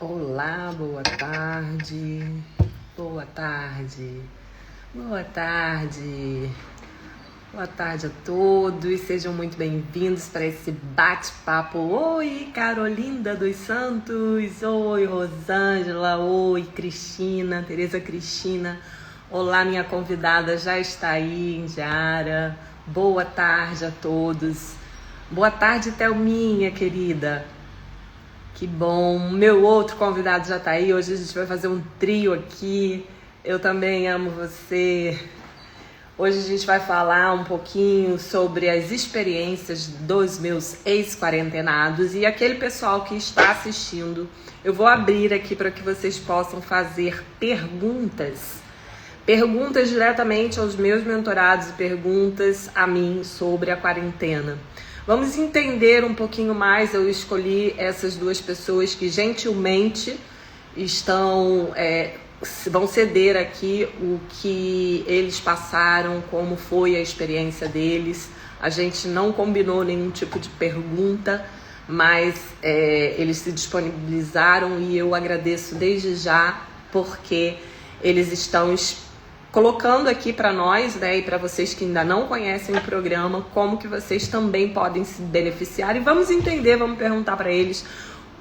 Olá, boa tarde. Boa tarde. Boa tarde. Boa tarde a todos. Sejam muito bem-vindos para esse bate-papo. Oi, Carolinda dos Santos. Oi, Rosângela. Oi, Cristina. Tereza Cristina. Olá, minha convidada já está aí, Indiara. Boa tarde a todos. Boa tarde, Thelminha, querida. Que bom. Meu outro convidado já tá aí. Hoje a gente vai fazer um trio aqui. Eu também amo você. Hoje a gente vai falar um pouquinho sobre as experiências dos meus ex-quarentenados e aquele pessoal que está assistindo. Eu vou abrir aqui para que vocês possam fazer perguntas. Perguntas diretamente aos meus mentorados e perguntas a mim sobre a quarentena. Vamos entender um pouquinho mais. Eu escolhi essas duas pessoas que gentilmente vão ceder aqui o que eles passaram, como foi a experiência deles. A gente não combinou nenhum tipo de pergunta, mas eles se disponibilizaram e eu agradeço desde já, porque eles estão colocando aqui para nós, né, e para vocês que ainda não conhecem o programa, como que vocês também podem se beneficiar. E vamos entender, vamos perguntar para eles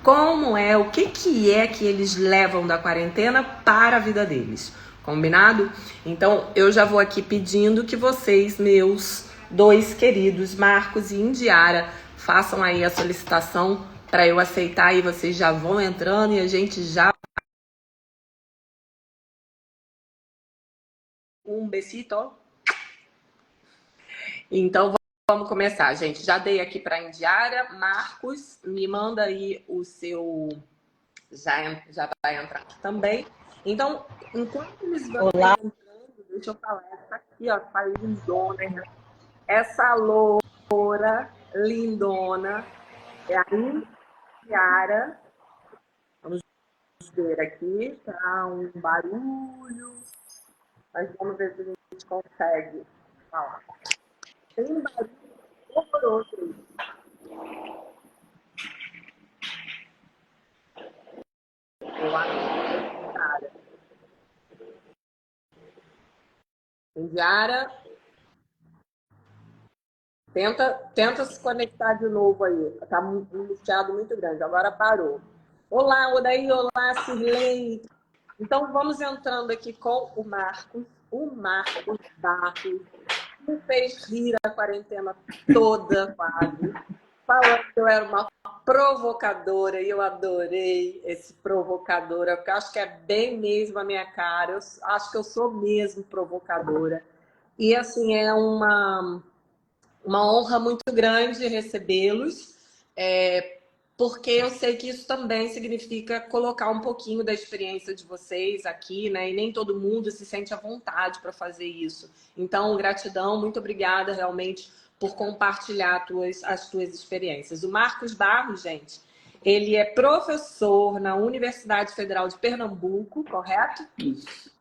como é, o que é que eles levam da quarentena para a vida deles. Combinado? Então, eu já vou aqui pedindo que vocês, meus dois queridos, Marcos e Indiara, façam aí a solicitação para eu aceitar, e vocês já vão entrando e a gente já... Um besito. Então, vamos começar, gente. Já dei aqui para a Indiara. Marcos, me manda aí o seu... Já vai entrar aqui também. Então, enquanto eles vão entrando, deixa eu falar. Essa aqui, ó, tá lindona. Essa loura lindona é a Indiara. Vamos ver aqui. Tá um barulho. Mas vamos ver se a gente consegue falar. Tem um barulho horroroso. Eu acho que cara. Indiara, tenta se conectar de novo aí. Tá um chiado muito grande. Agora parou. Olá, Odaí. Olá, Cirlei. Então vamos entrando aqui com o Marcos. O Marcos Barros me fez rir a quarentena toda, quase. Falando que eu era uma provocadora e eu adorei esse provocadora, porque eu acho que é bem mesmo a minha cara. Eu acho que eu sou mesmo provocadora. E assim, é uma honra muito grande recebê-los, porque eu sei que isso também significa colocar um pouquinho da experiência de vocês aqui, né? E nem todo mundo se sente à vontade para fazer isso. Então, gratidão, muito obrigada realmente por compartilhar as tuas experiências. O Marcos Barros, gente, ele é professor na Universidade Federal de Pernambuco, correto? Isso.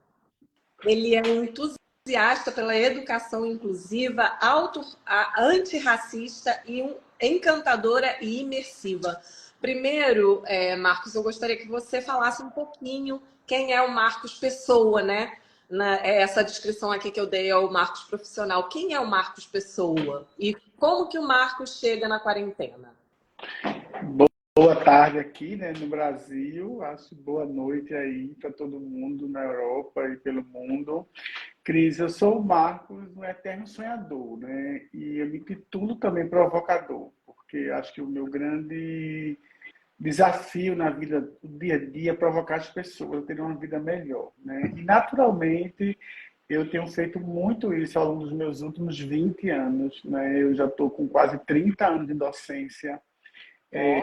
Ele é um entusiasta pela educação inclusiva, antirracista e encantadora e imersiva. Primeiro, Marcos, eu gostaria que você falasse um pouquinho quem é o Marcos Pessoa, né? Essa descrição aqui que eu dei é o Marcos profissional. Quem é o Marcos Pessoa? E como que o Marcos chega na quarentena? Boa tarde aqui, né, no Brasil. Acho boa noite aí para todo mundo na Europa e pelo mundo. Cris, eu sou o Marcos, um eterno sonhador, né? E eu me titulo também provocador, porque acho que o meu grande desafio na vida do dia a dia é provocar as pessoas a terem uma vida melhor, né? E naturalmente eu tenho feito muito isso ao longo dos meus últimos 20 anos, né? Eu já estou com quase 30 anos de docência.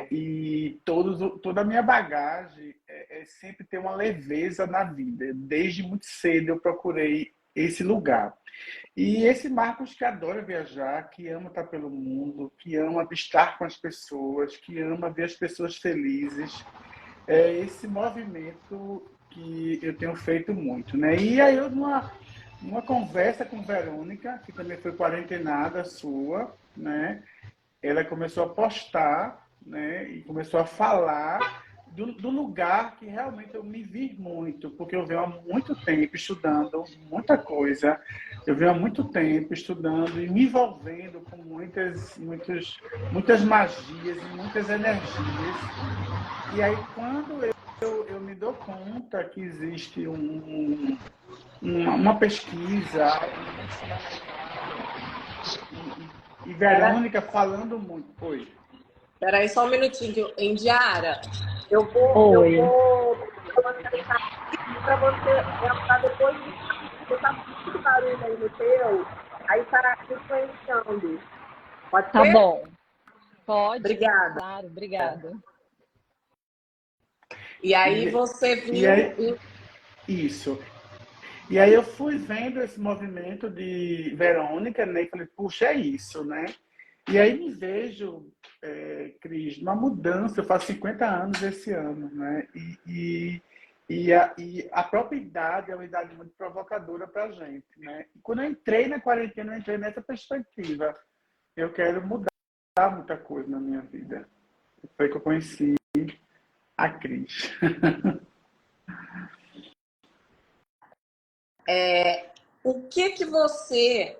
E toda a minha bagagem é sempre ter uma leveza na vida. Desde muito cedo eu procurei esse lugar. E esse Marcos que adora viajar, que ama estar pelo mundo, que ama estar com as pessoas, que ama ver as pessoas felizes, é esse movimento que eu tenho feito muito, né? E aí eu, numa conversa com Verônica, que também foi quarentenada sua, né? Ela começou a postar, né, e começou a falar do lugar que realmente eu me vi muito, porque eu venho há muito tempo estudando muita coisa, eu venho há muito tempo estudando e me envolvendo com muitas magias e muitas energias. E aí, quando eu me dou conta que existe uma pesquisa, algo muito fundamentado, e Pera, Verônica falando muito. Oi. pera aí só um minutinho, Indiara, eu Oi. vou para você entrar depois do porque tá muito barulho aí no teu, aí tá influenciando. Pode Tá ser? bom. Pode? Obrigada. Claro, obrigada. E aí E, você e viu. aí, isso. E aí eu fui vendo esse movimento de Verônica, né? E falei, puxa, é isso, né? E aí me vejo, Cris, uma mudança. Eu faço 50 anos esse ano, né? E a própria idade é uma idade muito provocadora para a gente, né? E quando eu entrei na quarentena, eu entrei nessa perspectiva. Eu quero mudar muita coisa na minha vida. Foi que eu conheci a Cris. O que você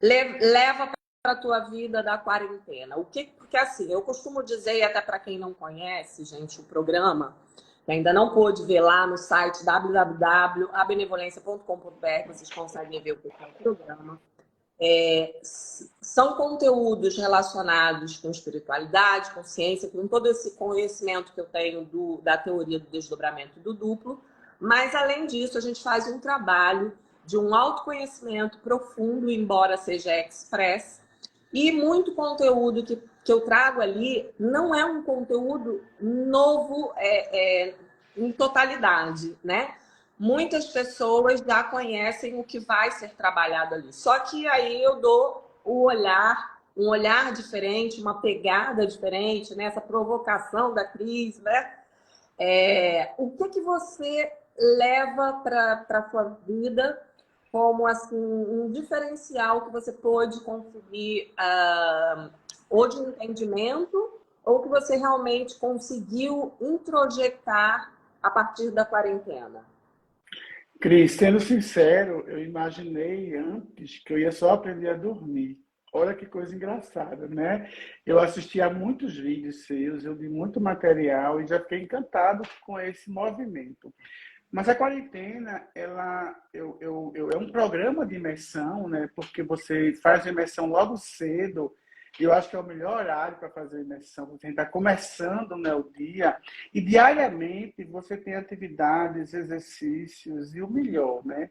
leva para a tua vida da quarentena? Porque assim, eu costumo dizer, e até para quem não conhece, gente, o programa, que ainda não pôde ver lá no site www.abenevolência.com.br, vocês conseguem ver o que é o programa. São conteúdos relacionados com espiritualidade, com ciência, com todo esse conhecimento que eu tenho da teoria do desdobramento do duplo, mas além disso a gente faz um trabalho de um autoconhecimento profundo, embora seja express, e muito conteúdo que eu trago ali não é um conteúdo novo em totalidade, né? Muitas pessoas já conhecem o que vai ser trabalhado ali. Só que aí eu dou um olhar diferente, uma pegada diferente, né? Essa provocação da Cris, né? O que você leva para a sua vida como assim, um diferencial que você pôde conseguir ou de entendimento ou que você realmente conseguiu introjetar a partir da quarentena? Cris, sendo sincero, eu imaginei antes que eu ia só aprender a dormir. Olha que coisa engraçada, né? Eu assisti a muitos vídeos seus, eu vi muito material e já fiquei encantado com esse movimento. Mas a quarentena, é um programa de imersão, né? Porque você faz a imersão logo cedo. E eu acho que é o melhor horário para fazer a imersão. Você está começando, né, o dia. E diariamente você tem atividades, exercícios e o melhor, né?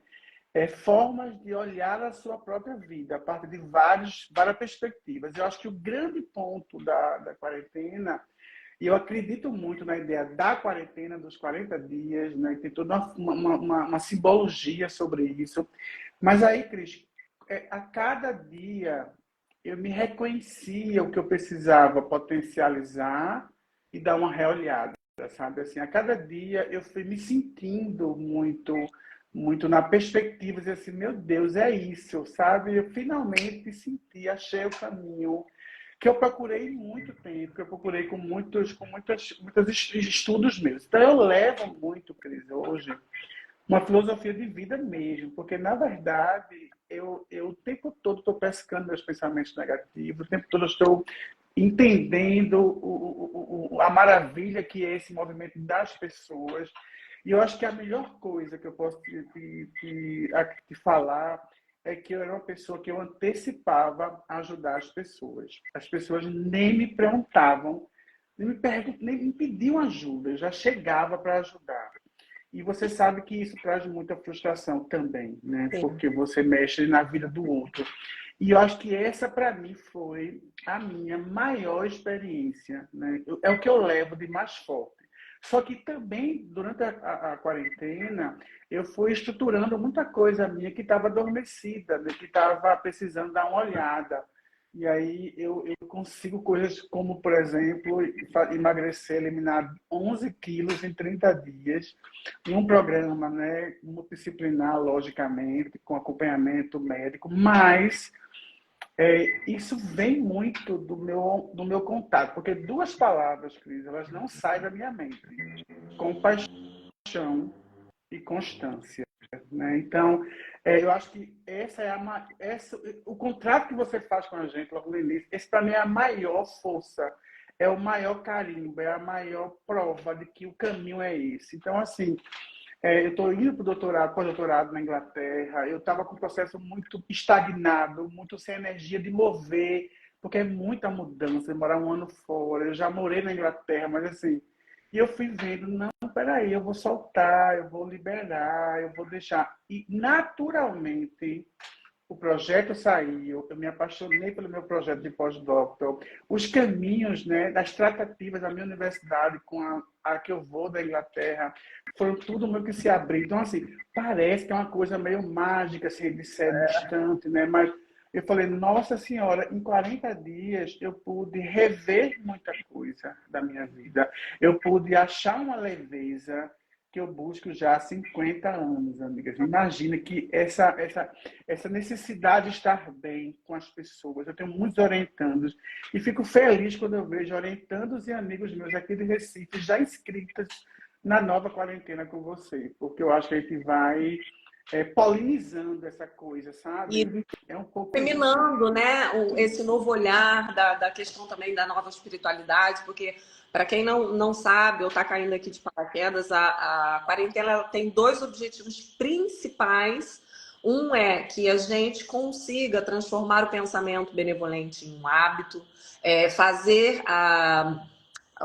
Formas de olhar a sua própria vida a partir de várias perspectivas. Eu acho que o grande ponto da quarentena, e eu acredito muito na ideia da quarentena, dos 40 dias, né? Tem toda uma simbologia sobre isso. Mas aí, Cris, a cada dia eu me reconhecia o que eu precisava potencializar e dar uma reolhada, sabe? Assim, a cada dia eu fui me sentindo muito na perspectiva de assim, meu Deus, é isso, sabe? Eu finalmente senti, achei o caminho que eu procurei muito tempo, que eu procurei com muitos estudos meus. Então eu levo muito, Cris, hoje, uma filosofia de vida mesmo, porque na verdade eu o tempo todo estou pescando meus pensamentos negativos, o tempo todo eu estou entendendo a maravilha que é esse movimento das pessoas. E eu acho que a melhor coisa que eu posso te falar é que eu era uma pessoa que eu antecipava ajudar as pessoas. As pessoas nem me perguntavam, nem me pediam ajuda, eu já chegava para ajudar. E você sabe que isso traz muita frustração também, né? Sim. Porque você mexe na vida do outro. E eu acho que essa, para mim, foi a minha maior experiência, né? É o que eu levo de mais forte. Só que também, durante a quarentena, eu fui estruturando muita coisa minha que estava adormecida, né? Que estava precisando dar uma olhada. E aí eu consigo coisas como, por exemplo, emagrecer, eliminar 11 quilos em 30 dias, em um programa, né, multidisciplinar, logicamente, com acompanhamento médico, mas Isso vem muito do meu contato, porque duas palavras, Cris, elas não saem da minha mente: compaixão e constância. Né? Então, eu acho que o contrato que você faz com a gente logo no início, esse para mim é a maior força, é o maior carimbo, é a maior prova de que o caminho é esse. Então, assim, eu estou indo para o doutorado, pós-doutorado na Inglaterra. Eu estava com um processo muito estagnado, muito sem energia de mover, porque é muita mudança, demorar um ano fora. Eu já morei na Inglaterra, mas assim, e eu fui vendo, não, peraí, eu vou soltar, eu vou liberar, eu vou deixar. E naturalmente o projeto saiu, eu me apaixonei pelo meu projeto de pós-doutor, os caminhos, né, das tratativas da minha universidade com a que eu vou da Inglaterra, foram tudo meio que se abriu. Então, assim, parece que é uma coisa meio mágica, assim, de ser distante, né? Mas eu falei, nossa senhora, em 40 dias eu pude rever muita coisa da minha vida. Eu pude achar uma leveza que eu busco já há 50 anos, amigas. Imagina que essa necessidade de estar bem com as pessoas. Eu tenho muitos orientandos e fico feliz quando eu vejo orientandos e amigos meus aqui de Recife já inscritos na nova quarentena com você, porque eu acho que a gente vai polinizando essa coisa, sabe? E É um pouco isso. terminando, né, esse novo olhar da questão também da nova espiritualidade, porque para quem não sabe ou está caindo aqui de paraquedas, a quarentena ela tem dois objetivos principais. Um é que a gente consiga transformar o pensamento benevolente em um hábito, fazer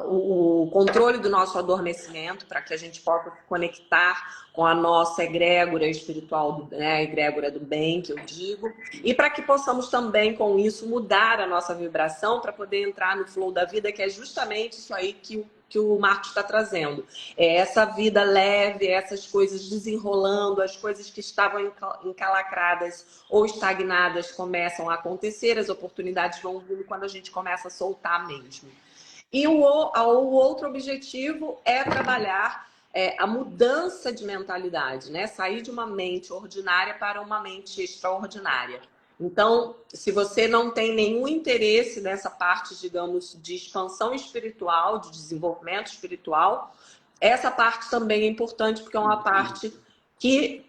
o controle do nosso adormecimento para que a gente possa se conectar com a nossa egrégora espiritual, né, a egrégora do bem, que eu digo, e para que possamos também, com isso, mudar a nossa vibração para poder entrar no flow da vida, que é justamente isso aí que o Marcos está trazendo. É essa vida leve, essas coisas desenrolando, as coisas que estavam encalacradas ou estagnadas começam a acontecer, as oportunidades vão vindo quando a gente começa a soltar mesmo. E o outro objetivo é trabalhar a mudança de mentalidade, né? Sair de uma mente ordinária para uma mente extraordinária. Então, se você não tem nenhum interesse nessa parte, digamos, de expansão espiritual, de desenvolvimento espiritual, essa parte também é importante porque é uma parte que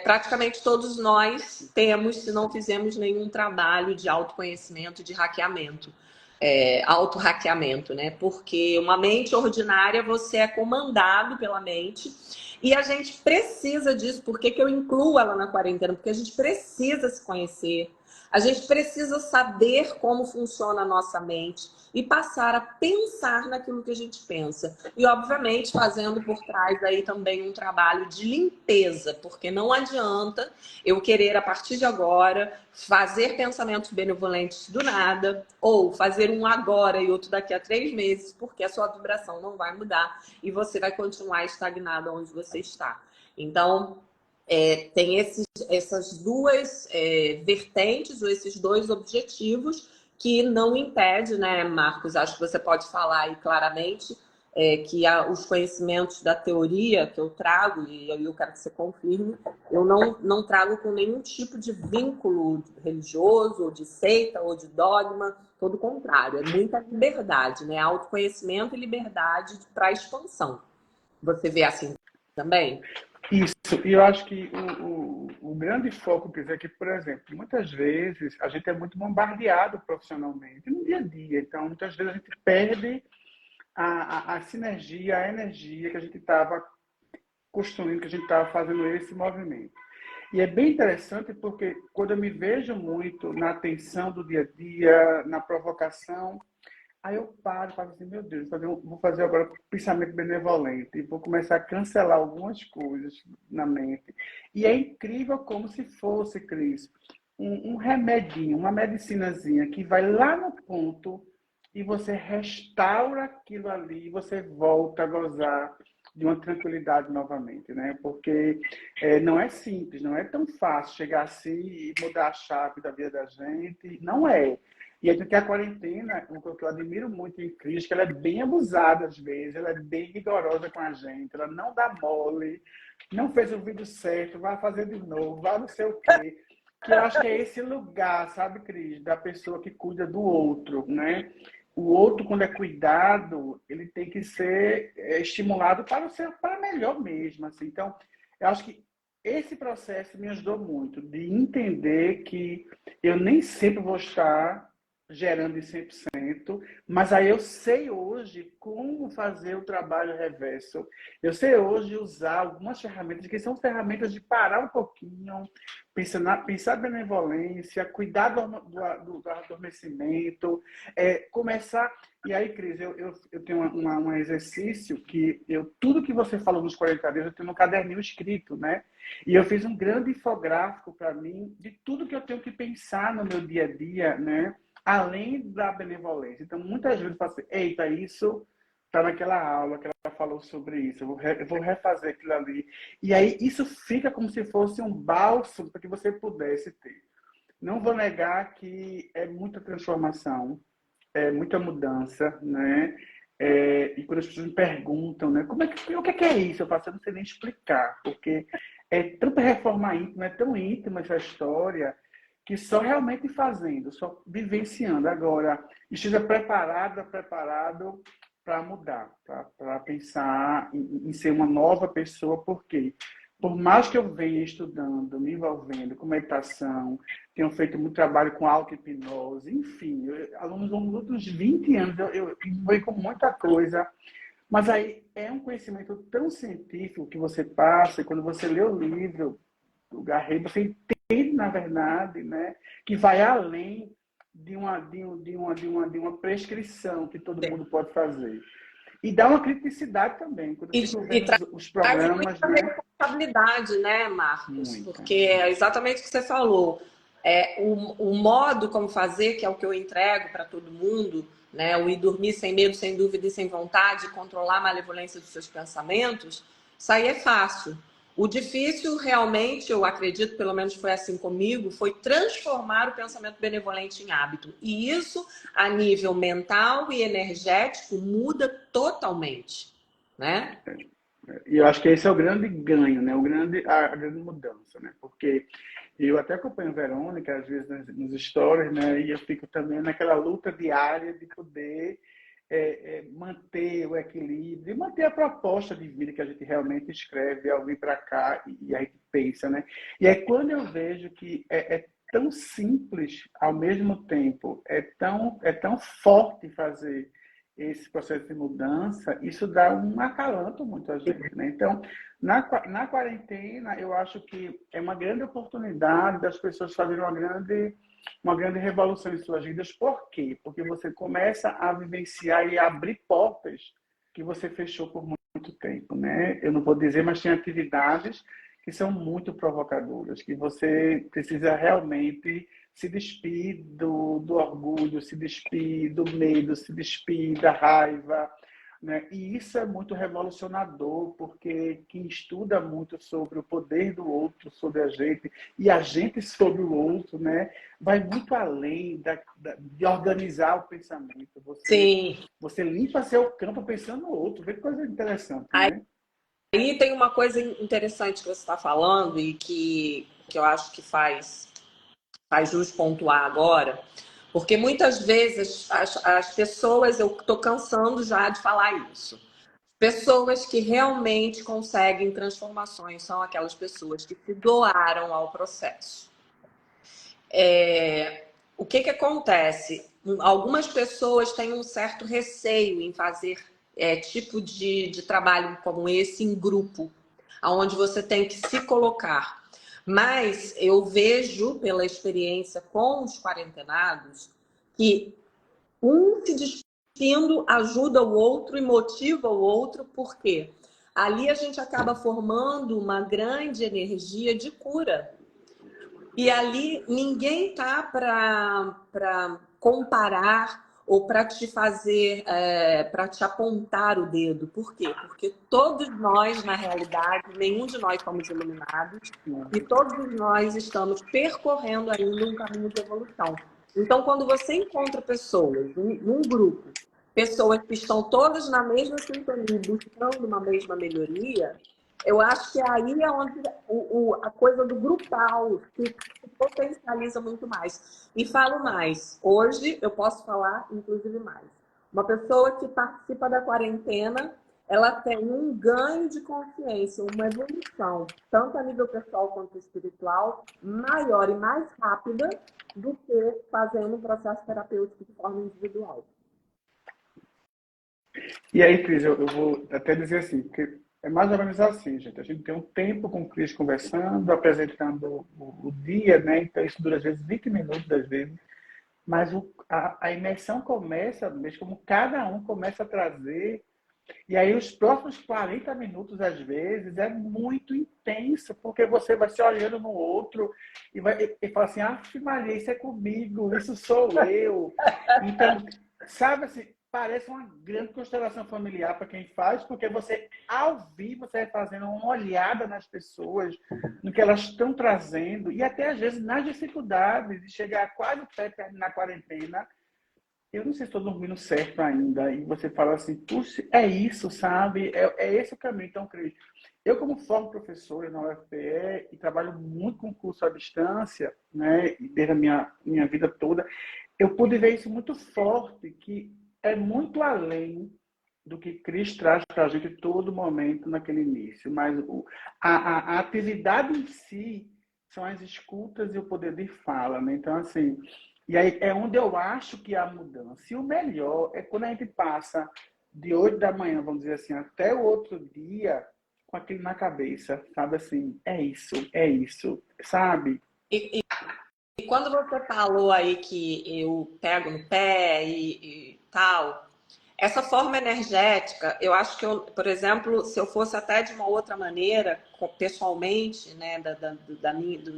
praticamente todos nós temos se não fizemos nenhum trabalho de autoconhecimento, de hackeamento. Auto-hackeamento, né? Porque uma mente ordinária, você é comandado pela mente e a gente precisa disso. Por que eu incluo ela na quarentena? Porque a gente precisa se conhecer, a gente precisa saber como funciona a nossa mente e passar a pensar naquilo que a gente pensa. E, obviamente, fazendo por trás aí também um trabalho de limpeza, porque não adianta eu querer, a partir de agora, fazer pensamentos benevolentes do nada, ou fazer um agora e outro daqui a 3 meses, porque a sua vibração não vai mudar e você vai continuar estagnado onde você está. Então, tem essas duas vertentes, ou esses dois objetivos, que não impede, né, Marcos? Acho que você pode falar aí claramente que os conhecimentos da teoria que eu trago, e eu quero que você confirme, eu não trago com nenhum tipo de vínculo religioso, ou de seita, ou de dogma, todo o contrário. É muita liberdade, né? Autoconhecimento e liberdade para expansão. Você vê assim também? Isso, e eu acho que o grande foco, quer dizer, que, por exemplo, muitas vezes a gente é muito bombardeado profissionalmente, no dia a dia. Então, muitas vezes a gente perde a sinergia, a energia que a gente estava construindo, que a gente estava fazendo esse movimento. E é bem interessante porque quando eu me vejo muito na atenção do dia a dia, na provocação, aí eu paro e falo assim, meu Deus, vou fazer agora pensamento benevolente, e vou começar a cancelar algumas coisas na mente. E é incrível como se fosse, Cris, um remedinho, uma medicinazinha que vai lá no ponto e você restaura aquilo ali, e você volta a gozar de uma tranquilidade novamente, né? Porque não é simples, não é tão fácil chegar assim e mudar a chave da vida da gente, não é. E aí que a quarentena, o que eu admiro muito em Cris, que ela é bem abusada às vezes, ela é bem rigorosa com a gente, ela não dá mole, não fez o vídeo certo, vai fazer de novo, vai não sei o quê. que eu acho que é esse lugar, sabe, Cris, da pessoa que cuida do outro, né? O outro, quando é cuidado, ele tem que ser estimulado para o seu, para melhor mesmo, assim. Então, eu acho que esse processo me ajudou muito, de entender que eu nem sempre vou estar gerando em 100%, mas aí eu sei hoje como fazer o trabalho reverso. Eu sei hoje usar algumas ferramentas que são ferramentas de parar um pouquinho, pensar benevolência, cuidar do adormecimento, começar. E aí, Cris, eu tenho um exercício que tudo que você falou nos 40 dias, eu tenho no caderninho escrito, né? E eu fiz um grande infográfico para mim de tudo que eu tenho que pensar no meu dia a dia, né? Além da benevolência. Então, muitas vezes eu falo assim, eita, isso está naquela aula que ela falou sobre isso, eu vou refazer aquilo ali. E aí isso fica como se fosse um bálsamo para que você pudesse ter. Não vou negar que é muita transformação, é muita mudança, né? E quando as pessoas me perguntam, né, o que é isso? Eu faço, eu não sei nem explicar, porque é tanta reforma íntima, é tão íntima essa história, que só realmente fazendo, só vivenciando. Agora, esteja preparado para mudar, para pensar em ser uma nova pessoa, porque por mais que eu venha estudando, me envolvendo com meditação, tenho feito muito trabalho com auto-hipnose, enfim, alunos ao longo dos 20 anos, eu envolvi com muita coisa, mas aí é um conhecimento tão científico que você passa, e quando você lê o livro do Garrett, você entende, na verdade, né, que vai além de uma prescrição que todo mundo pode fazer. E dá uma criticidade também, quando eu fico vendo os programas, muita né? responsabilidade, né, Marcos? Muita. Porque é exatamente o que você falou. O modo como fazer, que é o que eu entrego para todo mundo, né? O ir dormir sem medo, sem dúvida e sem vontade, controlar a malevolência dos seus pensamentos, isso aí é fácil. O difícil, realmente, eu acredito, pelo menos foi assim comigo, foi transformar o pensamento benevolente em hábito. E isso, a nível mental e energético, muda totalmente, né? E eu acho que esse é o grande ganho, né? A grande mudança, né? Porque eu até acompanho a Verônica, às vezes, nos stories, né? E eu fico também naquela luta diária de poder manter o equilíbrio e manter a proposta de vida que a gente realmente escreve ao vir para cá e a gente pensa, né? E aí quando eu vejo que é tão simples ao mesmo tempo, é tão forte fazer esse processo de mudança, isso dá um acalanto muito a gente, né? Então, na quarentena, eu acho que é uma grande oportunidade das pessoas fazerem uma grande revolução em suas vidas. Por quê? Porque você começa a vivenciar e abrir portas que você fechou por muito tempo, né? Eu não vou dizer, mas tem atividades que são muito provocadoras, que você precisa realmente se despir do orgulho, se despir do medo, se despir da raiva, né? E isso é muito revolucionador, porque quem estuda muito sobre o poder do outro sobre a gente e a gente sobre o outro, né, vai muito além de organizar o pensamento. Sim. Você limpa seu campo pensando no outro. Vê que coisa interessante, Aí né? tem uma coisa interessante que você está falando e que eu acho que faz jus pontuar agora, porque muitas vezes as pessoas, eu estou cansando já de falar isso, pessoas que realmente conseguem transformações são aquelas pessoas que se doaram ao processo. O que acontece? Algumas pessoas têm um certo receio em fazer tipo de trabalho como esse em grupo, onde você tem que se colocar. Mas eu vejo, pela experiência com os quarentenados, que um se despindo ajuda o outro e motiva o outro, porque ali a gente acaba formando uma grande energia de cura. E ali ninguém tá para comparar ou para te fazer, para te apontar o dedo. Por quê? Porque todos nós, na realidade, nenhum de nós somos iluminados e todos nós estamos percorrendo ainda um caminho de evolução. Então, quando você encontra pessoas, num grupo, pessoas que estão todas na mesma sintonia, buscando uma mesma melhoria, eu acho que aí é onde a coisa do grupal se potencializa muito mais. E falo mais. Hoje eu posso falar, inclusive, mais. Uma pessoa que participa da quarentena, ela tem um ganho de consciência, uma evolução, tanto a nível pessoal quanto espiritual, maior e mais rápida do que fazendo um processo terapêutico de forma individual. E aí, Cris, eu vou até dizer assim, porque é mais ou menos assim, gente. A gente tem um tempo com o Cris conversando, apresentando o dia, né? Então isso dura às vezes 20 minutos, às vezes. Mas a imersão começa, mesmo como cada um começa a trazer. E aí os próximos 40 minutos, às vezes, é muito intenso, porque você vai se olhando no outro e fala assim, Maria, isso é comigo, isso sou eu. Então, sabe assim, parece uma grande constelação familiar para quem faz, porque você, ao vivo, você vai fazendo uma olhada nas pessoas, no que elas estão trazendo, e até, às vezes, nas dificuldades de chegar quase perto na quarentena. Eu não sei se estou dormindo certo ainda. E você fala assim, puxa, é isso, sabe? É esse o caminho. Então, Cris, eu como formo professora na UFPE e trabalho muito com curso à distância, né? Desde a minha vida toda, eu pude ver isso muito forte, que é muito além do que Cris traz para a gente todo momento naquele início. Mas a atividade em si são as escutas e o poder de fala, né? Então, assim, e aí é onde eu acho que há mudança. E o melhor é quando a gente passa de 8 da manhã, vamos dizer assim, até o outro dia, com aquilo na cabeça, sabe assim, é isso, sabe? E quando você falou aí que eu pego no pé e tal, essa forma energética, eu acho que eu, por exemplo, se eu fosse até de uma outra maneira, pessoalmente, né,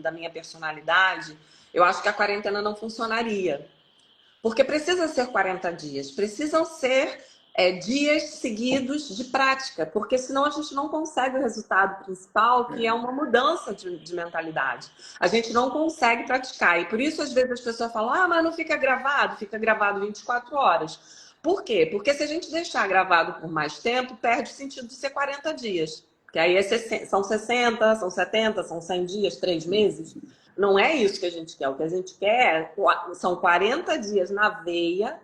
da minha personalidade, eu acho que a quarentena não funcionaria. Porque precisa ser 40 dias, precisam ser dias seguidos de prática, porque senão a gente não consegue o resultado principal, que é uma mudança de mentalidade. A gente não consegue praticar. E por isso, às vezes, as pessoas falam, mas não fica gravado 24 horas. Por quê? Porque se a gente deixar gravado por mais tempo, perde o sentido de ser 40 dias. Que aí são 60, são 70, são 100 dias, 3 meses. Não é isso que a gente quer. O que a gente quer são 40 dias na veia,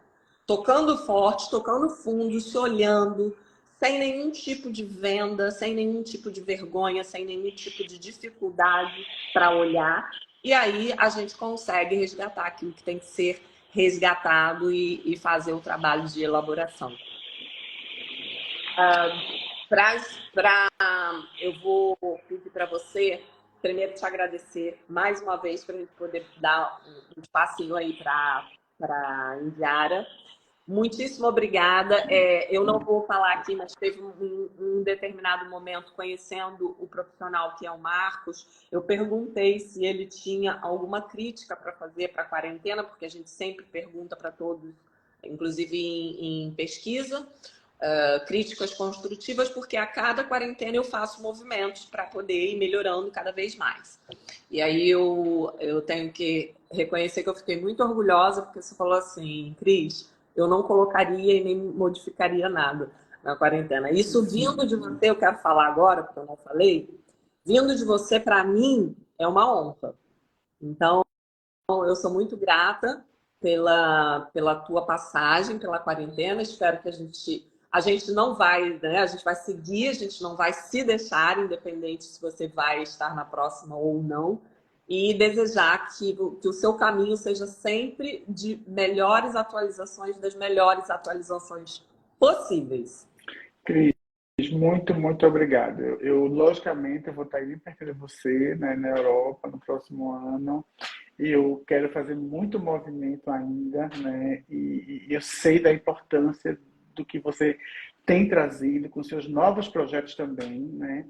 tocando forte, tocando fundo, se olhando, sem nenhum tipo de venda, sem nenhum tipo de vergonha, sem nenhum tipo de dificuldade para olhar. E aí a gente consegue resgatar aquilo que tem que ser resgatado e fazer o trabalho de elaboração. Eu vou pedir para você, primeiro, te agradecer mais uma vez para a gente poder dar um espacinho aí para Indiara. Muitíssimo obrigada. Eu não vou falar aqui, mas teve um determinado momento, conhecendo o profissional que é o Marcos, eu perguntei se ele tinha alguma crítica para fazer para a quarentena, porque a gente sempre pergunta para todos, inclusive em pesquisa, críticas construtivas, porque a cada quarentena eu faço movimentos para poder ir melhorando cada vez mais. E aí eu tenho que reconhecer que eu fiquei muito orgulhosa, porque você falou assim, Cris, eu não colocaria e nem modificaria nada na quarentena. Isso vindo de você, eu quero falar agora, porque eu não falei, vindo de você, para mim, é uma honra. Então, eu sou muito grata pela tua passagem, pela quarentena. Espero que a gente não vai, né? A gente vai seguir, a gente não vai se deixar, independente se você vai estar na próxima ou não. E desejar que o seu caminho seja sempre de melhores atualizações, das melhores atualizações possíveis. Cris, muito, muito obrigado. Logicamente, eu vou estar aí perto de você, né, na Europa, no próximo ano. E eu quero fazer muito movimento ainda, né? E eu sei da importância do que você tem trazido com seus novos projetos também, né?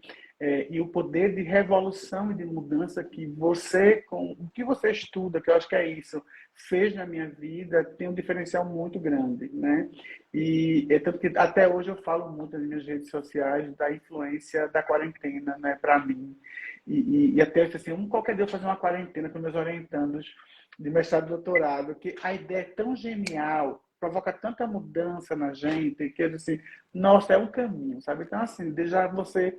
E o poder de revolução e de mudança que você, com o que você estuda, que eu acho que é isso, fez na minha vida, tem um diferencial muito grande, né? E é tanto que até hoje eu falo muito nas minhas redes sociais da influência da quarentena, né, para mim. E até assim, qualquer dia eu fazer uma quarentena com meus orientandos de mestrado e doutorado, que a ideia é tão genial, provoca tanta mudança na gente, que assim, nossa, é um caminho, sabe? Então, assim, deixar você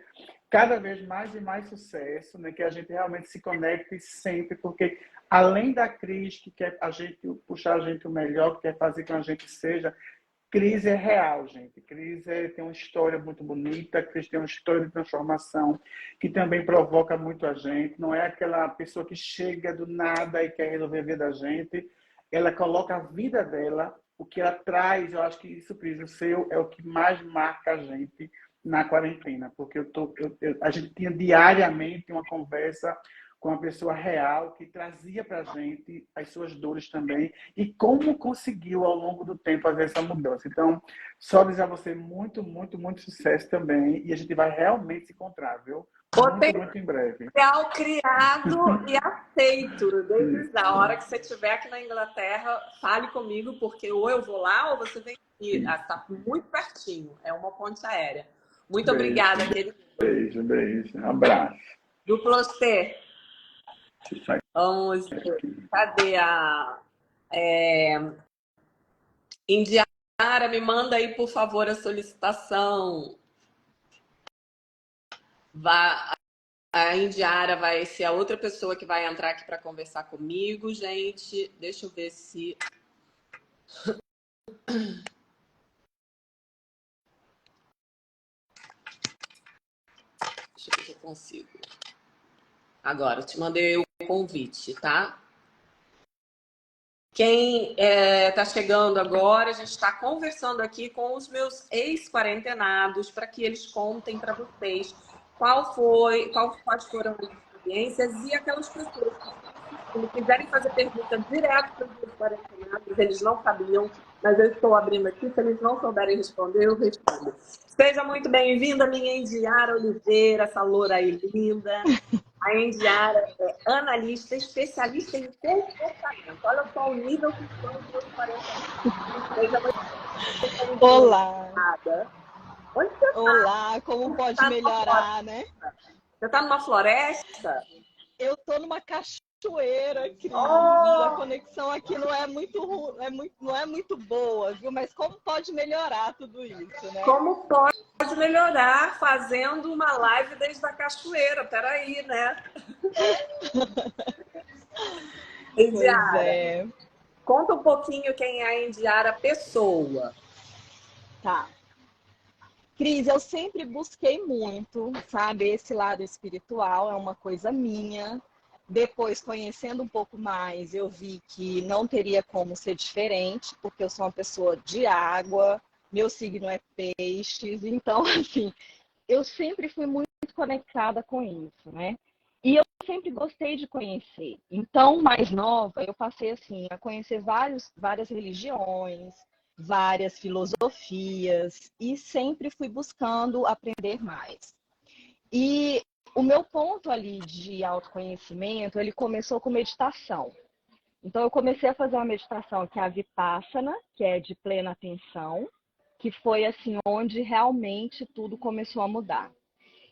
cada vez mais e mais sucesso, né? Que a gente realmente se conecte sempre, porque além da Cris, que quer a gente puxar a gente o melhor, que quer fazer com que a gente seja, Cris é real, gente. Cris tem uma história muito bonita, Cris tem uma história de transformação que também provoca muito a gente. Não é aquela pessoa que chega do nada e quer resolver a vida da gente. Ela coloca a vida dela, o que ela traz, eu acho que isso, Cris, o seu é o que mais marca a gente na quarentena, porque a gente tinha diariamente uma conversa com uma pessoa real que trazia para a gente as suas dores também e como conseguiu ao longo do tempo fazer essa mudança. Então, só desejar a você muito, muito, muito sucesso também e a gente vai realmente se encontrar, viu? Muito, muito em breve. Potencial criado e aceito. Desde a hora que você estiver aqui na Inglaterra, fale comigo, porque ou eu vou lá ou você vem aqui. Está muito pertinho. É uma ponte aérea. Muito obrigada, querido. Beijo, beijo. Um abraço. Duplo C. Vamos ver. Cadê a Indiara? Me manda aí, por favor, a solicitação. A Indiara vai ser a outra pessoa que vai entrar aqui para conversar comigo, gente. Deixa eu ver se... Deixa eu ver se eu consigo. Agora, eu te mandei o convite, tá? Quem está chegando agora, a gente está conversando aqui com os meus ex-quarentenados para que eles contem para vocês quais foram as experiências e aquelas pessoas que quiserem fazer perguntas direto para os meus quarentenados, eles não sabiam, mas eu estou abrindo aqui, se eles não souberem responder, eu respondo. Seja muito bem-vinda, minha Indiara Oliveira, essa loura aí linda. A Indiara é analista, especialista em comportamento. Olha só o nível que são os meus 40 anos. Olá! Onde você tá? Olá, como pode melhorar, né? Você está numa floresta? Eu tô numa cachoeira, Cris. A conexão aqui não é muito não é muito boa, viu? Mas como pode melhorar tudo isso, né? Como pode melhorar fazendo uma live desde a cachoeira? Peraí, né? Indiara, conta um pouquinho quem é a Indiara pessoa. Tá. Cris, eu sempre busquei muito, sabe? Esse lado espiritual é uma coisa minha. Depois, conhecendo um pouco mais, eu vi que não teria como ser diferente, porque eu sou uma pessoa de água, meu signo é peixes, então, assim, eu sempre fui muito conectada com isso, né? E eu sempre gostei de conhecer. Então, mais nova, eu passei, assim, a conhecer várias religiões, várias filosofias, e sempre fui buscando aprender mais. E o meu ponto ali de autoconhecimento, ele começou com meditação. Então, eu comecei a fazer uma meditação que é a Vipassana, que é de plena atenção, que foi assim onde realmente tudo começou a mudar.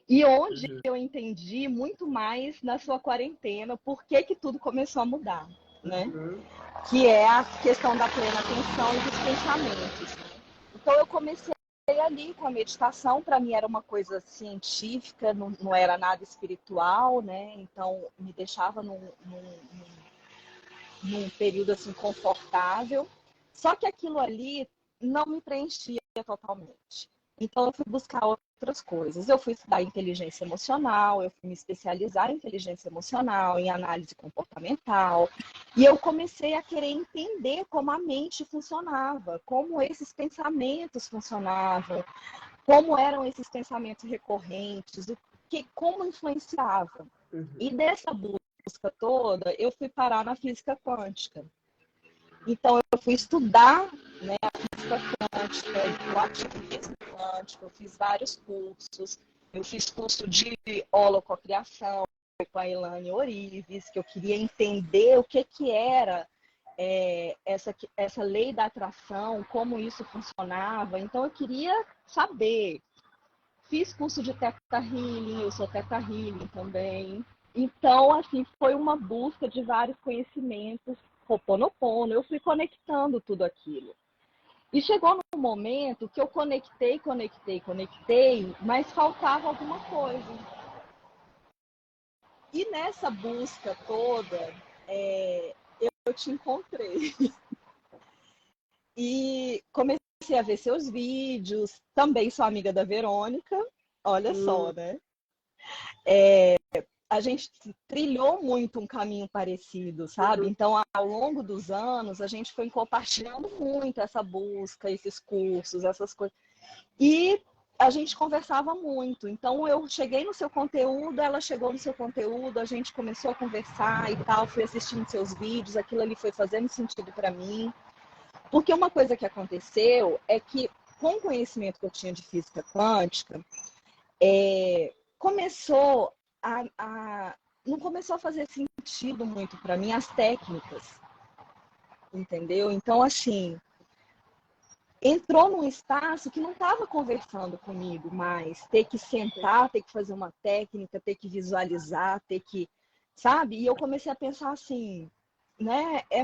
E onde eu entendi muito mais na sua quarentena por que tudo começou a mudar, né? Que é a questão da plena atenção e dos pensamentos. Então, eu comecei ali com a meditação, para mim era uma coisa científica, não era nada espiritual, né? Então me deixava num período assim confortável. Só que aquilo ali não me preenchia totalmente. Então eu fui buscar outras coisas. Eu fui estudar inteligência emocional, eu fui me especializar em inteligência emocional, em análise comportamental, e eu comecei a querer entender como a mente funcionava, como esses pensamentos funcionavam, como eram esses pensamentos recorrentes, como influenciava. E dessa busca toda, eu fui parar na física quântica. Então, eu fui estudar, né, a física quântica, o ativismo quântico, eu fiz vários cursos. Eu fiz curso de holococriação com a Elaine Orives, que eu queria entender o que era essa lei da atração, como isso funcionava. Então, eu queria saber. Fiz curso de Theta Healing, eu sou Theta Healing também. Então, assim, foi uma busca de vários conhecimentos, Ho'oponopono, eu fui conectando tudo aquilo. E chegou num momento que eu conectei, mas faltava alguma coisa. E nessa busca toda, eu te encontrei. E comecei a ver seus vídeos. Também sou amiga da Verônica. Olha só, né? A gente trilhou muito um caminho parecido, sabe? Então, ao longo dos anos, a gente foi compartilhando muito essa busca, esses cursos, essas coisas. E a gente conversava muito. Então, eu cheguei no seu conteúdo, ela chegou no seu conteúdo, a gente começou a conversar e tal, fui assistindo seus vídeos, aquilo ali foi fazendo sentido para mim. Porque uma coisa que aconteceu é que, com o conhecimento que eu tinha de física quântica, começou não começou a fazer sentido muito para mim as técnicas, entendeu? Então, assim, entrou num espaço que não estava conversando comigo mais. Ter que sentar, ter que fazer uma técnica, ter que visualizar, ter que, sabe? E eu comecei a pensar assim, né? É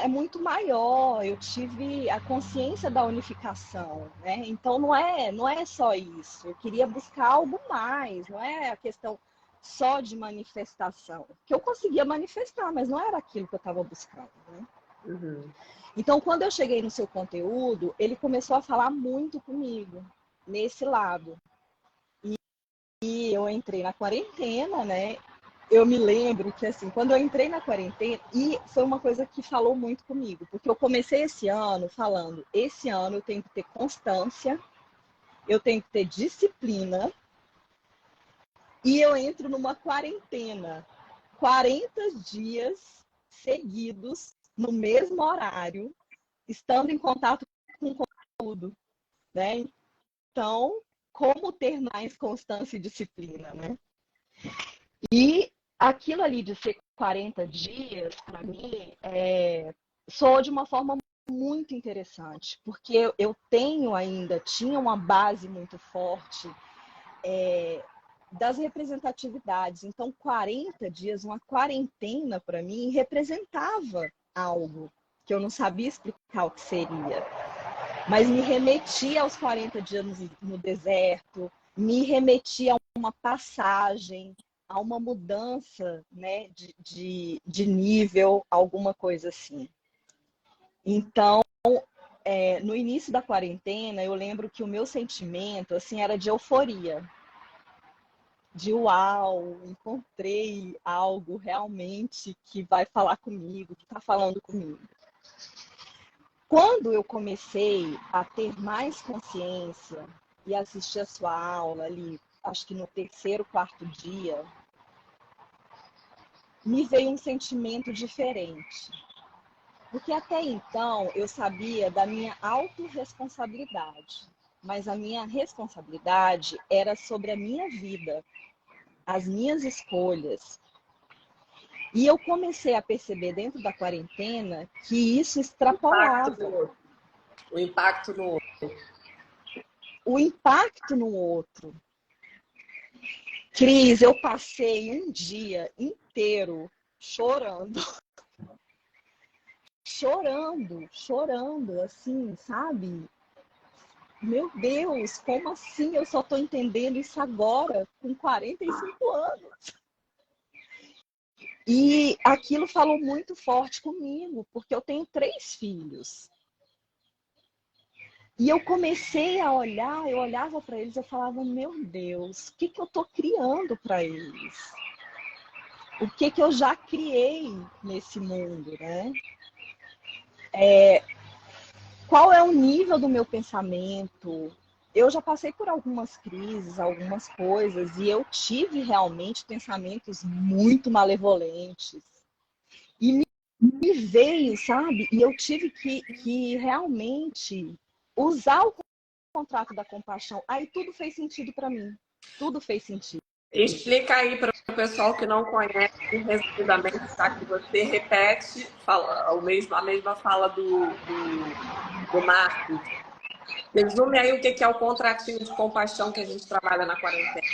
muito maior. Eu tive a consciência da unificação, né? Então não é só isso. Eu queria buscar algo mais. Não é a questão só de manifestação, que eu conseguia manifestar, mas não era aquilo que eu estava buscando, né? Uhum. Então, quando eu cheguei no seu conteúdo, ele começou a falar muito comigo nesse lado. E eu entrei na quarentena, né? Eu me lembro que, assim, quando eu entrei na quarentena, e foi uma coisa que falou muito comigo, porque eu comecei esse ano falando, esse ano eu tenho que ter constância, eu tenho que ter disciplina, e eu entro numa quarentena, 40 dias seguidos, no mesmo horário, estando em contato com o conteúdo, né? Então, como ter mais constância e disciplina, né? E aquilo ali de ser 40 dias, para mim, soou de uma forma muito interessante, porque eu tinha uma base muito forte das representatividades. Então, 40 dias, uma quarentena, para mim, representava algo que eu não sabia explicar o que seria. Mas me remetia aos 40 dias no deserto, me remetia a uma passagem, a uma mudança, né, de nível, alguma coisa assim. Então, no início da quarentena, eu lembro que o meu sentimento assim, era de euforia. De uau, encontrei algo realmente que vai falar comigo, que está falando comigo. Quando eu comecei a ter mais consciência e assistir a sua aula ali, acho que no terceiro, quarto dia, me veio um sentimento diferente. Porque até então eu sabia da minha autorresponsabilidade, mas a minha responsabilidade era sobre a minha vida, as minhas escolhas. E eu comecei a perceber dentro da quarentena que isso extrapolava. O impacto no outro. O impacto no outro. Cris, eu passei um dia inteiro chorando. Chorando, assim, sabe? Meu Deus, como assim eu só estou entendendo isso agora, com 45 anos? E aquilo falou muito forte comigo, porque eu tenho 3 filhos. E eu comecei a olhar, eu olhava para eles e falava, meu Deus, o que eu estou criando para eles? O que eu já criei nesse mundo, né? Qual é o nível do meu pensamento? Eu já passei por algumas crises, algumas coisas, e eu tive realmente pensamentos muito malevolentes. E me veio, sabe? E eu tive que realmente usar o contrato da compaixão. Aí tudo fez sentido para mim. Tudo fez sentido. Explica aí para o pessoal que não conhece, resumidamente, tá? Que você repete a mesma fala do Marcos. Resume aí o que é o contratinho de compaixão que a gente trabalha na quarentena.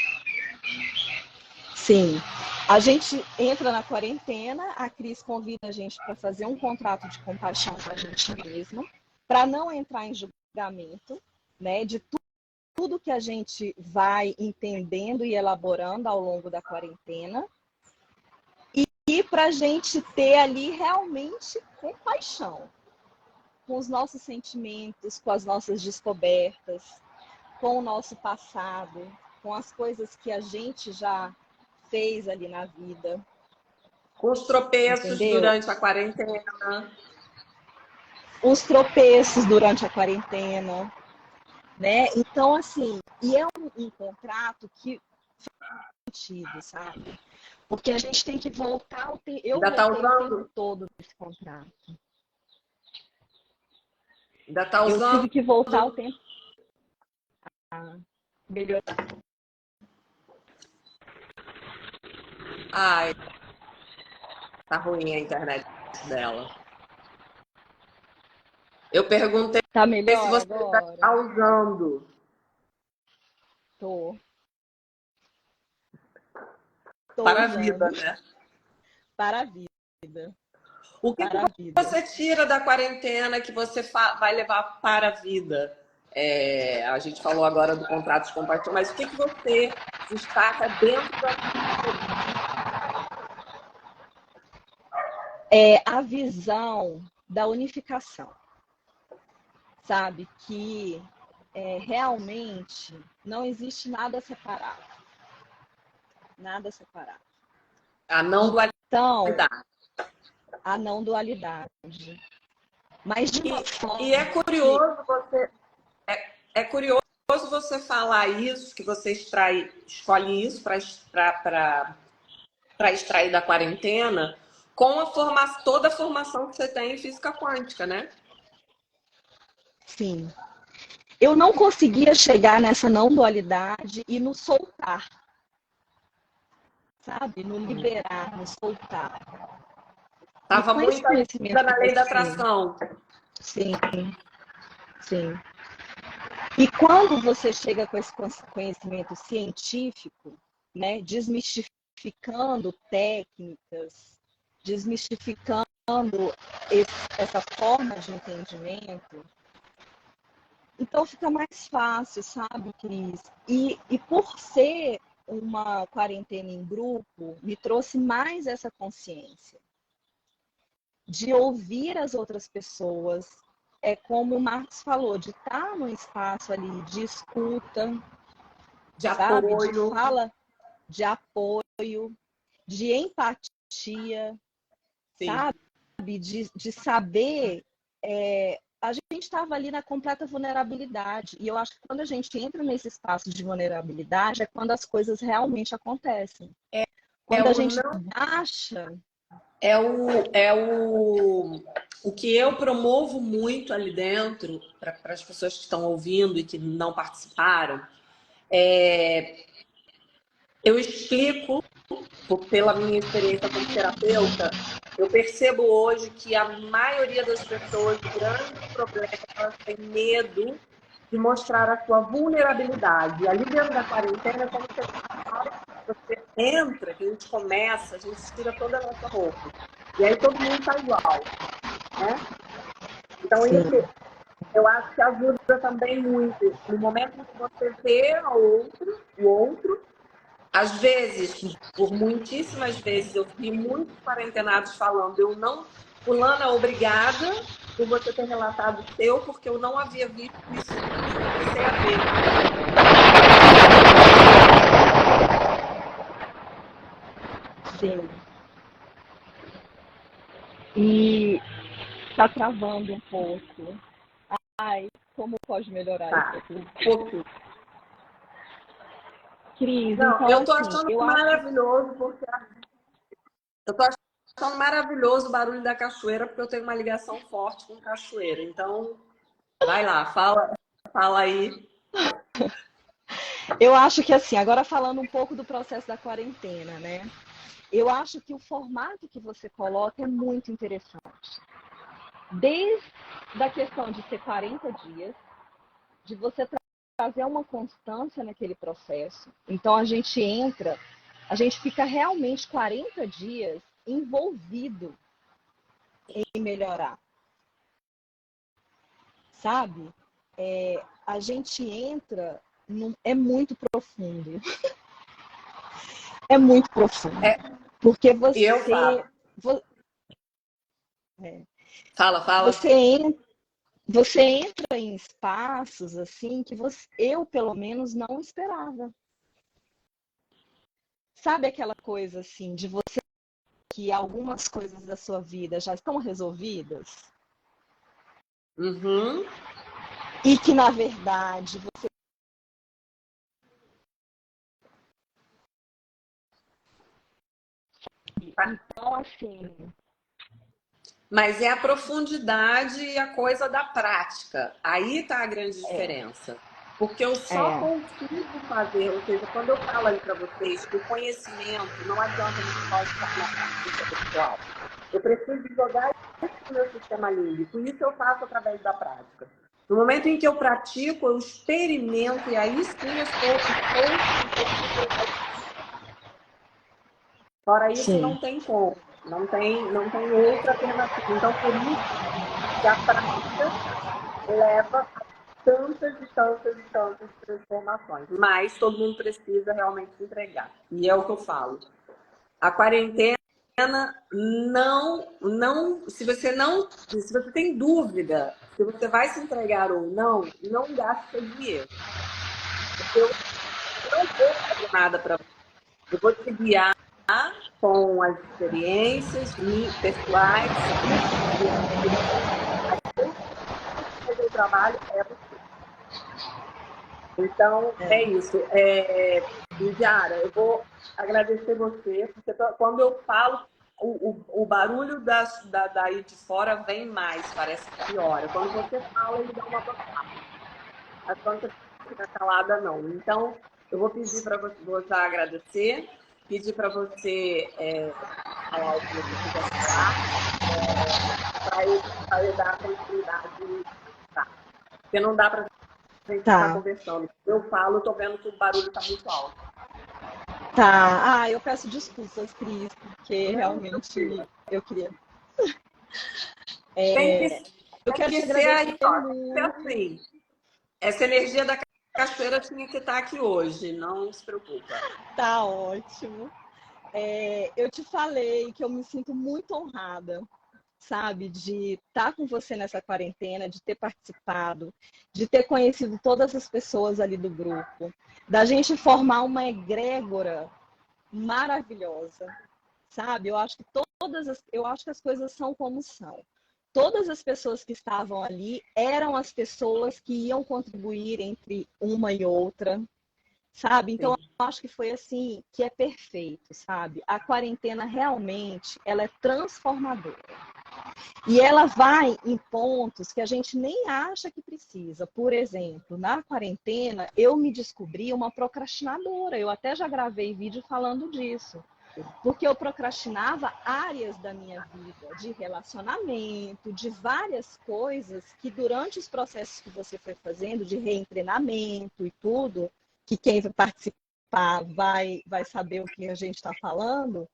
Sim. A gente entra na quarentena, a Cris convida a gente para fazer um contrato de compaixão com a gente mesma. para não entrar em julgamento, né, de tudo que a gente vai entendendo e elaborando ao longo da quarentena, e para a gente ter ali realmente compaixão com os nossos sentimentos, com as nossas descobertas, com o nosso passado, com as coisas que a gente já fez ali na vida. Com os tropeços Entendeu? durante a quarentena. Os tropeços durante a quarentena, né? Então, assim, e é um contrato que faz sentido, sabe? Porque a gente tem que voltar ao tempo. Eu Ainda tá voltei o tempo usando? todo nesse contrato. Ainda tá Eu tive usando? que voltar o tempo. Melhor. Ai, tá ruim a internet dela. Eu perguntei Tá se melhor você ainda agora? tá usando. Tô. Tô Para a vida, usando né? para a vida. O que que Para a vida. você tira da quarentena que você vai levar para a vida? A gente falou agora do contrato de compartilhamento, mas o que que você destaca dentro da É a visão da unificação, sabe? Que realmente não existe nada separado. Nada separado. a não Então, dualidade? a não dualidade. Mas de uma E é forma que, curioso é curioso você falar isso, que você escolhe isso para extrair da quarentena, com toda a formação que você tem em física quântica, né? sim, eu não conseguia chegar nessa não dualidade e no soltar, sabe? No liberar, no soltar. E Tava com esse muito conhecimento ainda que na lei da você... atração. Sim, sim. E quando você chega com esse conhecimento científico, né, desmistificando técnicas, desmistificando essa forma de entendimento, então fica mais fácil, sabe, Cris? E por ser uma quarentena em grupo, me trouxe mais essa consciência de ouvir as outras pessoas. É como o Marcos falou, de estar num espaço ali de escuta, De sabe? De apoio. fala, de apoio, de empatia, Sim. sabe? De saber. A gente estava ali na completa vulnerabilidade. E eu acho que quando a gente entra nesse espaço de vulnerabilidade é quando as coisas realmente acontecem. É Quando a o gente não. acha. O que eu promovo muito ali dentro, para as pessoas que estão ouvindo e que não participaram, eu explico, pela minha experiência como terapeuta, eu percebo hoje que a maioria das pessoas, o grande problema, elas têm medo de mostrar a sua vulnerabilidade. E ali dentro da quarentena, é como se na hora que você entra, que a gente começa, a gente tira toda a nossa roupa. E aí todo mundo está igual, né? Então, Sim, isso eu acho que ajuda também muito. No momento em que você vê o outro, às vezes, por muitíssimas vezes, eu vi muitos quarentenados falando, eu não, fulana, obrigada por você ter relatado o seu, porque eu não havia visto isso em mim, comecei a ver. sim. E tá travando um pouco. Ai, como pode melhorar isso Tá, aqui? um pouquinho. Cris, Não, então eu tô assim, achando eu acho. maravilhoso, porque eu tô achando maravilhoso o barulho da cachoeira, porque eu tenho uma ligação forte com cachoeira. Então, vai lá, fala aí. Eu acho que assim, agora falando um pouco do processo da quarentena, né? Eu acho que o formato que você coloca é muito interessante. Desde a questão de ser 40 dias, de você trazer uma constância naquele processo. Então a gente fica realmente 40 dias envolvido em melhorar. sabe? A gente entra, é muito profundo. É muito profundo. Porque E eu falo. Fala. Você entra em espaços assim que eu, pelo menos, não esperava. Sabe aquela coisa assim, de você que algumas coisas da sua vida já estão resolvidas? Uhum. E que, na verdade, você... Então, assim... Mas é a profundidade e a coisa da prática. Aí está a grande diferença. Porque eu só consigo fazer, ou seja, quando eu falo aí para vocês que o conhecimento não adianta só estar na prática intelectual. Eu preciso jogar isso no meu sistema límbico. Isso eu faço através da prática. No momento em que eu pratico, eu experimento e aí sim eu estou. Fora isso, não tem como. Não tem outra alternativa. Então, por isso que a prática leva a tantas transformações. Mas todo mundo precisa realmente se entregar. E é o que eu falo. A quarentena se você tem dúvida se você vai se entregar ou não gaste seu dinheiro. Porque eu não vou fazer nada para você. Eu vou te guiar com as experiências pessoais fazer o trabalho é você. Então, é isso. Indiara, eu vou agradecer você, porque quando eu falo, o barulho daí de fora vem mais, parece que piora. Quando você fala, ele dá uma abafada. Mas quando você fica calada, não. Então, eu vou pedir para você agradecer, pedir para você falar o que você quiser falar, para eu dar a continuidade. Tá. Porque não dá para a gente ficar conversando. Eu falo, tô vendo que o barulho tá muito alto. Tá. Eu peço desculpas, Cris, porque realmente eu queria. Eu quero te agradecer muito. Assim, essa energia da cachoeira tinha que estar aqui hoje, não se preocupa. Tá ótimo. Eu te falei que eu me sinto muito honrada, sabe, de estar com você nessa quarentena, de ter participado, de ter conhecido todas as pessoas ali do grupo, da gente formar uma egrégora maravilhosa, sabe? Eu acho que as coisas são como são. Todas as pessoas que estavam ali eram as pessoas que iam contribuir entre uma e outra, sabe? Então, eu acho que foi assim, que é perfeito, sabe? A quarentena realmente, ela é transformadora. E ela vai em pontos que a gente nem acha que precisa. Por exemplo, na quarentena, eu me descobri uma procrastinadora. Eu até já gravei vídeo falando disso. Porque eu procrastinava áreas da minha vida, de relacionamento, de várias coisas que durante os processos que você foi fazendo, de retreinamento e tudo, que quem vai participar vai saber o que a gente está falando,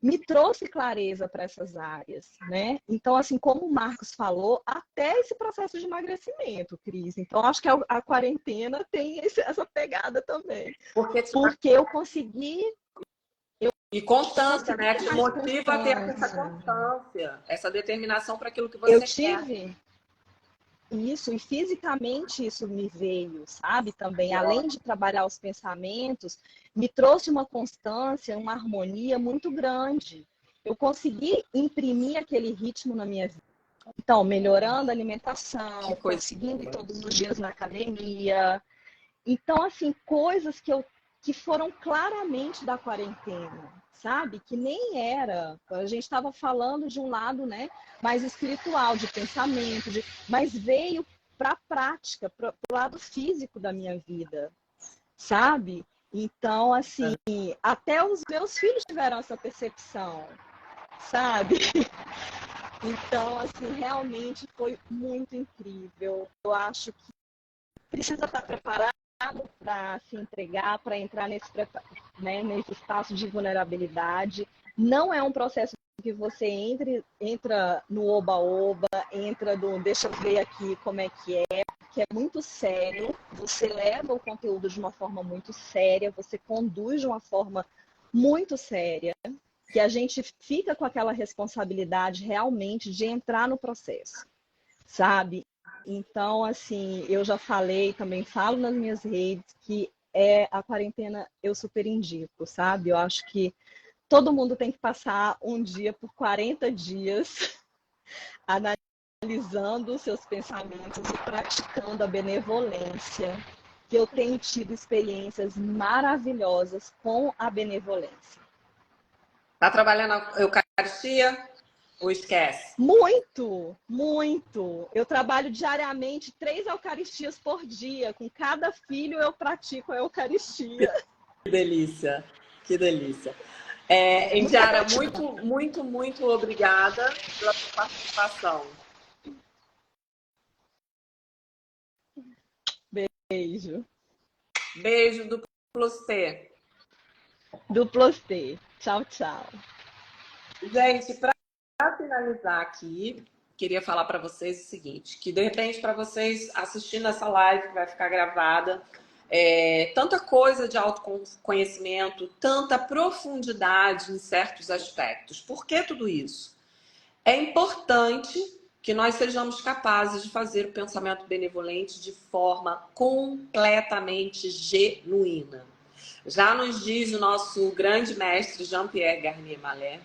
me trouxe clareza para essas áreas, né? Então, assim, como o Marcos falou, até esse processo de emagrecimento, Cris. Então, acho que a quarentena tem essa pegada também. Porque eu consegui... E constância, né? Que motiva a ter essa constância, essa determinação para aquilo que você quer. Eu tive isso, e fisicamente isso me veio, sabe? Também, além de trabalhar os pensamentos, me trouxe uma constância, uma harmonia muito grande. Eu consegui imprimir aquele ritmo na minha vida. Então, melhorando a alimentação, conseguindo ir todos os dias na academia. Então, assim, coisas que foram claramente da quarentena, sabe? Que nem era. A gente estava falando de um lado, né, mais espiritual, de pensamento, mas veio para a prática, para o lado físico da minha vida, sabe? Então, assim, até os meus filhos tiveram essa percepção, sabe? Então, assim, realmente foi muito incrível. Eu acho que precisa estar preparado para se entregar, para entrar nesse espaço de vulnerabilidade. Não é um processo que você entra no oba-oba, entra no deixa eu ver aqui como é, que é muito sério, você leva o conteúdo de uma forma muito séria, você conduz de uma forma muito séria, que a gente fica com aquela responsabilidade realmente de entrar no processo, sabe? Então, assim, eu já falei, também falo nas minhas redes, que a quarentena eu super indico, sabe? Eu acho que todo mundo tem que passar um dia por 40 dias analisando os seus pensamentos e praticando a benevolência, que eu tenho tido experiências maravilhosas com a benevolência. Tá trabalhando a Eucaristia ou esquece? Muito, muito. Eu trabalho diariamente 3 Eucaristias por dia. Com cada filho eu pratico a Eucaristia. Que delícia, que delícia. Indiara, muito obrigada pela sua participação. Beijo. Beijo do T. Duplo T. Tchau, tchau. Gente, para finalizar aqui, queria falar para vocês o seguinte, que de repente para vocês assistindo essa live que vai ficar gravada, tanta coisa de autoconhecimento, tanta profundidade em certos aspectos. Por que tudo isso? É importante que nós sejamos capazes de fazer o pensamento benevolente de forma completamente genuína. Já nos diz o nosso grande mestre Jean-Pierre Garnier Mallet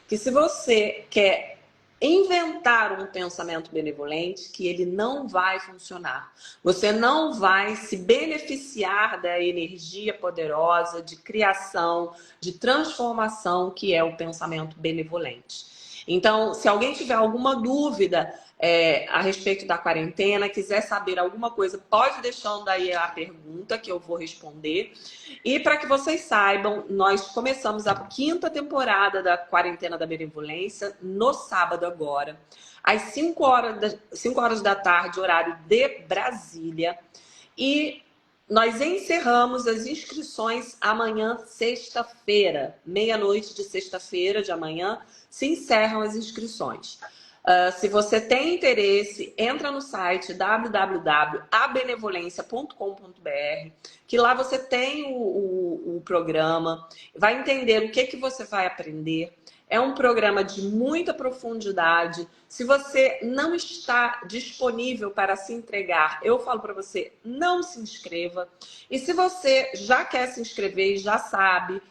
que se você quer inventar um pensamento benevolente, que ele não vai funcionar. Você não vai se beneficiar da energia poderosa de criação, de transformação que é o pensamento benevolente. Então, se alguém tiver alguma dúvida a respeito da quarentena, quiser saber alguma coisa, pode deixando aí a pergunta que eu vou responder. E para que vocês saibam, nós começamos a 5ª temporada da Quarentena da Benevolência no sábado agora, às 5 horas da tarde, horário de Brasília. E nós encerramos as inscrições amanhã, sexta-feira, meia-noite de sexta-feira de amanhã, se encerram as inscrições. Se você tem interesse, entra no site www.abenevolencia.com.br, que lá você tem o programa, vai entender o que você vai aprender. É um programa de muita profundidade. Se você não está disponível para se entregar, eu falo para você, não se inscreva. E se você já quer se inscrever e já sabe,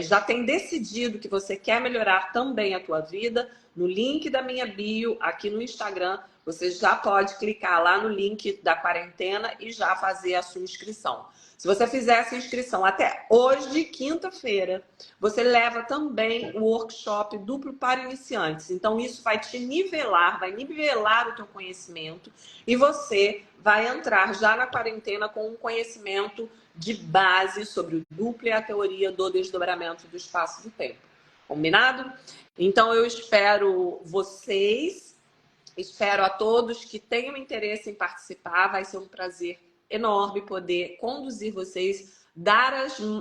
já tem decidido que você quer melhorar também a tua vida, no link da minha bio aqui no Instagram, você já pode clicar lá no link da quarentena e já fazer a sua inscrição. Se você fizer essa inscrição até hoje, quinta-feira, você leva também o workshop duplo para iniciantes. Então, isso vai te nivelar, vai nivelar o teu conhecimento e você vai entrar já na quarentena com um conhecimento de base sobre o duplo e a teoria do desdobramento do espaço e do tempo. Combinado? Então, eu espero vocês, espero a todos que tenham interesse em participar. Vai ser um prazer enorme poder conduzir vocês, dar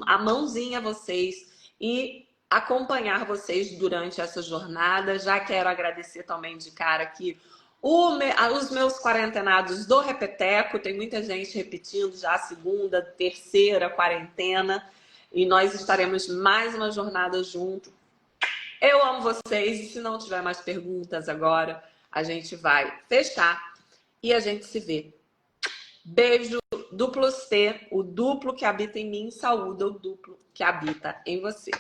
a mãozinha a vocês e acompanhar vocês durante essa jornada. Já quero agradecer também de cara aqui os meus quarentenados do Repeteco. Tem muita gente repetindo já a 2ª, 3ª quarentena e nós estaremos mais uma jornada junto. Eu amo vocês e se não tiver mais perguntas agora, a gente vai fechar e a gente se vê. Beijo, duplo C, o duplo que habita em mim saúda o duplo que habita em você.